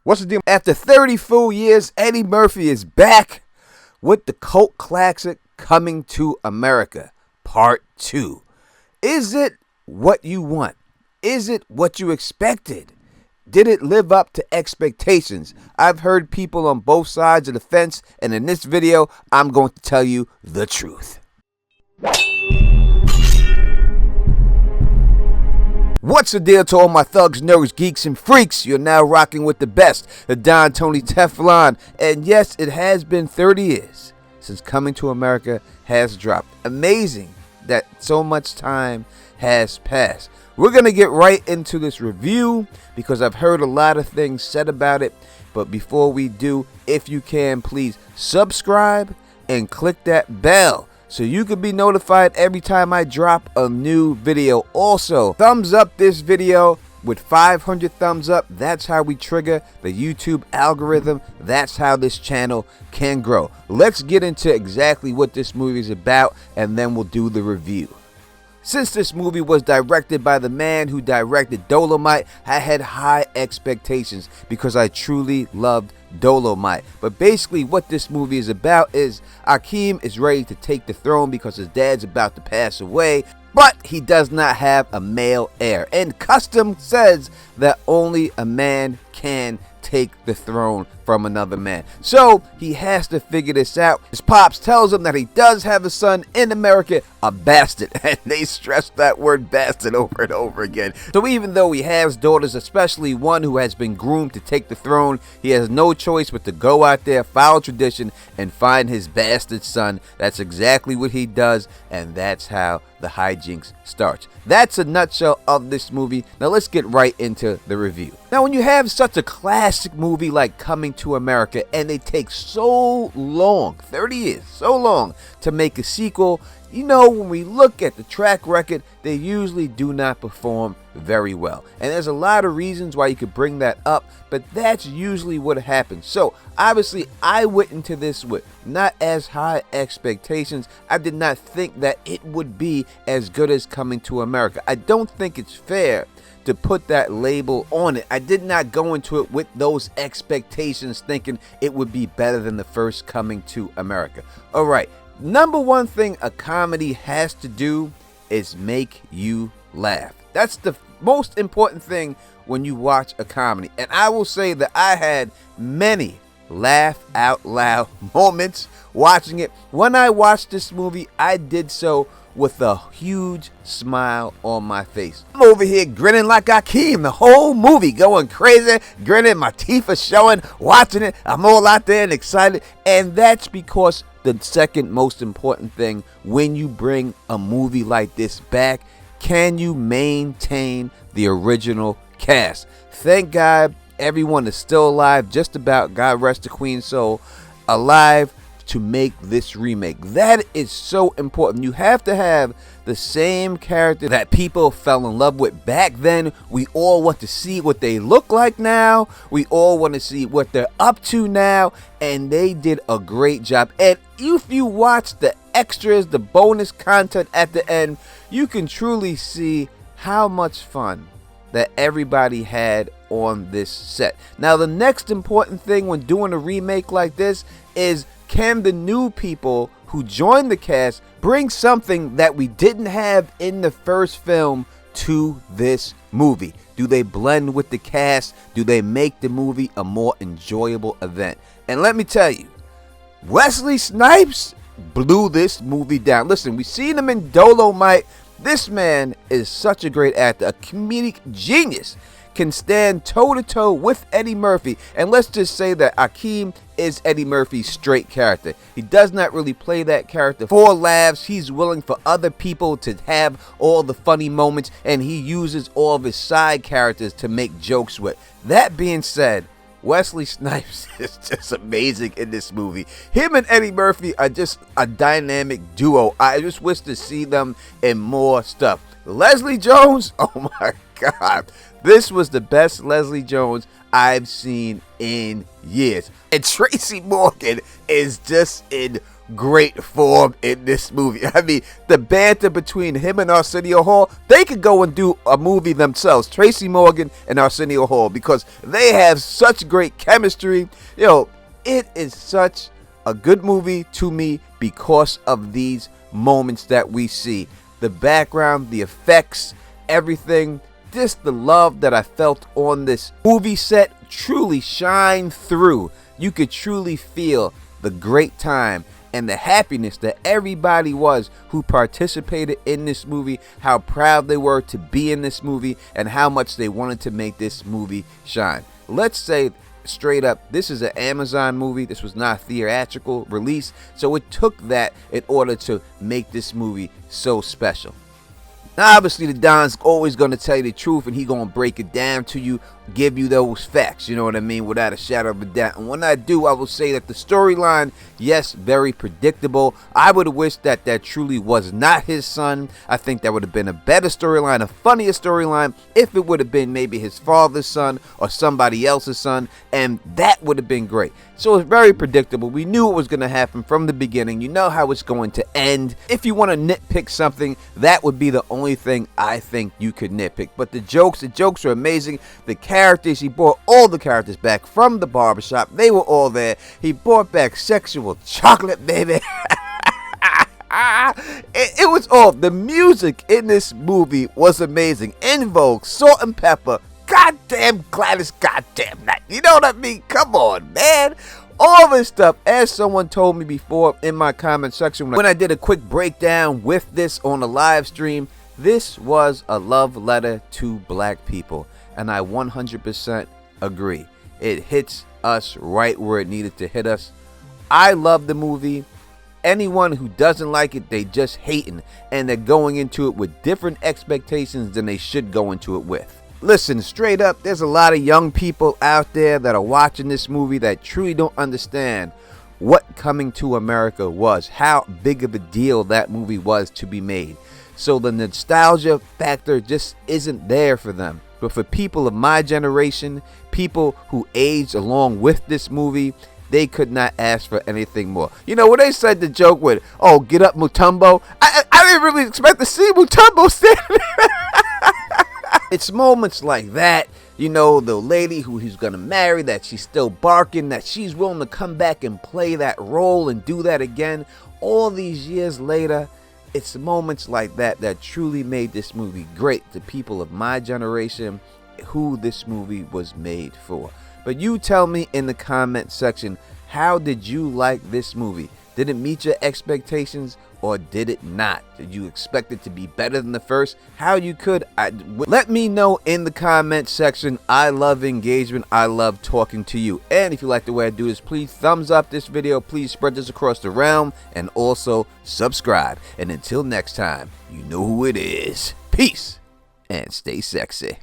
What's the deal? After 30 full years, Eddie Murphy is back with the cult classic Coming to America, Part 2. Is it what you want? Is it what you expected? Did it live up to expectations? I've heard people on both sides of the fence, and in this video, I'm going to tell you the truth. What's the deal to all my thugs, nerds, geeks, and freaks? You're now rocking with the best, the Don Tony Teflon. And yes, it has been 30 years since Coming to America has dropped. Amazing that so much time has passed. We're going to get right into this review because I've heard a lot of things said about it. But before we do, if you can, please subscribe and click that bell so you can be notified every time I drop a new video. Also, thumbs up this video. With 500 thumbs up, that's how we trigger the YouTube algorithm. That's how this channel can grow. Let's get into exactly what this movie is about, and then we'll do the review. Since this movie was directed by the man who directed Dolomite, I had high expectations because I truly loved Dolomite. But basically what this movie is about is Akeem is ready to take the throne because his dad's about to pass away, but he does not have a male heir. And custom says that only a man can take the throne from another man. So he has to figure this out. His pops tells him that he does have a son in America, a bastard. And they stress that word bastard over and over again. So even though he has daughters, especially one who has been groomed to take the throne, he has no choice but to go out there, follow tradition, and find his bastard son. That's exactly what he does, and that's how the hijinks starts. That's a nutshell of this movie. Now let's get right into the review. Now when you have such a classic movie like Coming to America and they take so long, 30 years, so long to make a sequel, you know, when we look at the track record, they usually do not perform very well. And there's a lot of reasons why you could bring that up, but that's usually what happens. So obviously I went into this with not as high expectations. I did not think that it would be as good as Coming to America. I don't think it's fair to put that label on it. I did not go into it with those expectations thinking it would be better than the first Coming to America. All right. Number one thing a comedy has to do is make you laugh. That's the most important thing when you watch a comedy. And I will say that I had many laugh out loud moments watching it. When I watched this movie, I did so with a huge smile on my face. I'm over here grinning like Akeem the whole movie, going crazy, grinning, my teeth are showing, watching it. I'm all out there and excited. And that's because the second most important thing when you bring a movie like this back, can you maintain the original cast? Thank God everyone is still alive, just about, God rest the Queen's soul, alive to make this remake. That is so important. You have to have the same character that people fell in love with back then. We all want to see what they look like now. We all want to see what they're up to now. And they did a great job. And if you watch the extras, the bonus content at the end, you can truly see how much fun that everybody had on this set. Now, the next important thing when doing a remake like this is, can the new people who join the cast bring something that we didn't have in the first film to this movie? Do they blend with the cast? Do they make the movie a more enjoyable event? And let me tell you, Wesley Snipes blew this movie down. Listen, we've seen him in Dolomite. This man is such a great actor, a comedic genius. Can stand toe-to-toe with Eddie Murphy. And let's just say that Akeem is Eddie Murphy's straight character. He does not really play that character for laughs. He's willing for other people to have all the funny moments, and he uses all of his side characters to make jokes with. That being said, Wesley Snipes is just amazing in this movie. Him and Eddie Murphy are just a dynamic duo. I just wish to see them in more stuff. Leslie Jones, oh my God. This was the best Leslie Jones I've seen in years. And Tracy Morgan is just in great form in this movie. I mean, the banter between him and Arsenio Hall, they could go and do a movie themselves, Tracy Morgan and Arsenio Hall, because they have such great chemistry. It is such a good movie to me because of these moments that we see. The background, the effects, everything, just the love that I felt on this movie set truly shine through. You could truly feel the great time and the happiness that everybody was who participated in this movie, how proud they were to be in this movie, and how much they wanted to make this movie shine. Let's say straight up, this is an Amazon movie. This was not a theatrical release, so it took that in order to make this movie so special. Now, obviously, the Don's always going to tell you the truth, and he going to break it down to you, give you those facts, you know what I mean, without a shadow of a doubt. And when I do, I will say that the storyline, yes, very predictable. I would have wished that that truly was not his son. I think that would have been a better storyline, a funnier storyline, if it would have been maybe his father's son or somebody else's son, and that would have been great. So it's very predictable. We knew it was going to happen from the beginning. You know how it's going to end. If you want to nitpick something, that would be the only thing I think you could nitpick. But the jokes are amazing. The characters, he brought all the characters back from the barbershop. They were all there. He brought back sexual chocolate, baby. It was all. The music in this movie was amazing. In Vogue, Salt and Pepper, goddamn Gladys, goddamn night. You know what I mean? Come on, man. All this stuff, as someone told me before in my comment section when I did a quick breakdown with this on the live stream, this was a love letter to black people, and I 100% agree. It hits us right where it needed to hit us. I love the movie. Anyone who doesn't like it, they just hating, and they're going into it with different expectations than they should go into it with. Listen, straight up, there's a lot of young people out there that are watching this movie that truly don't understand what Coming to America was, how big of a deal that movie was to be made. So the nostalgia factor just isn't there for them. But for people of my generation, people who aged along with this movie, they could not ask for anything more. You know, when they said the joke with, oh, get up Mutombo, I didn't really expect to see Mutombo standing there. It's moments like that, you know, the lady who he's going to marry, that she's still barking, that she's willing to come back and play that role and do that again. All these years later, it's moments like that that truly made this movie great to people of my generation who this movie was made for. But you tell me in the comment section, how did you like this movie? Did it meet your expectations or did it not? Did you expect it to be better than the first? How you could? Let me know in the comment section. I love engagement. I love talking to you. And if you like the way I do this, please thumbs up this video. Please spread this across the realm and also subscribe. And until next time, you know who it is. Peace and stay sexy.